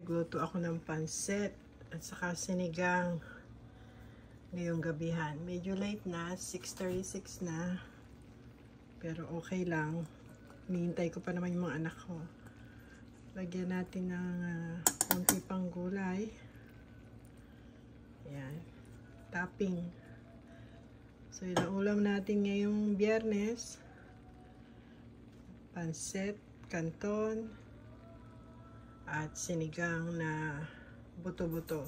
Gluto ako ng pansit at saka sinigang ngayong gabihan. Medyo late na, 6:36 na. Pero okay lang. Hinihintay ko pa naman yung mga anak ko. Lagyan natin ng konti pang gulay. Ayan. Topping. So, yung ulam natin ngayong Biyernes. Pansit, canton, at sinigang na buto-buto.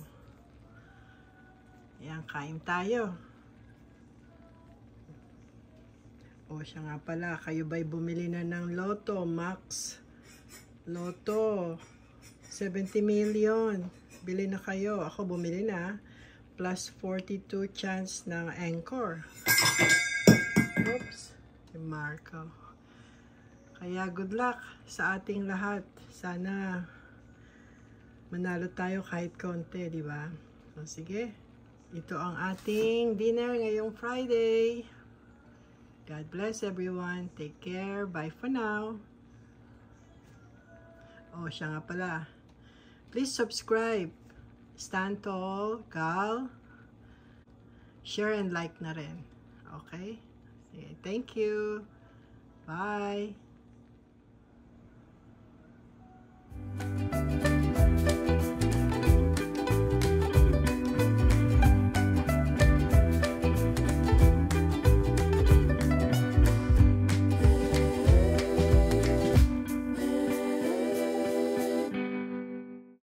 Ayan, kain tayo. O siya nga pala, kayo ba'y bumili na ng Lotto Max? Lotto, 70 million. Bili na kayo. Ako bumili na. Plus 42 chance ng Anchor. Oops. Yung Marco. Kaya good luck sa ating lahat. Sana manalo tayo kahit konti, di ba? So, sige. Ito ang ating dinner ngayong Friday. God bless everyone. Take care. Bye for now. Oh, siya nga pala. Please subscribe. Stand tall, Gal. Share and like na rin. Okay? Thank you. Bye.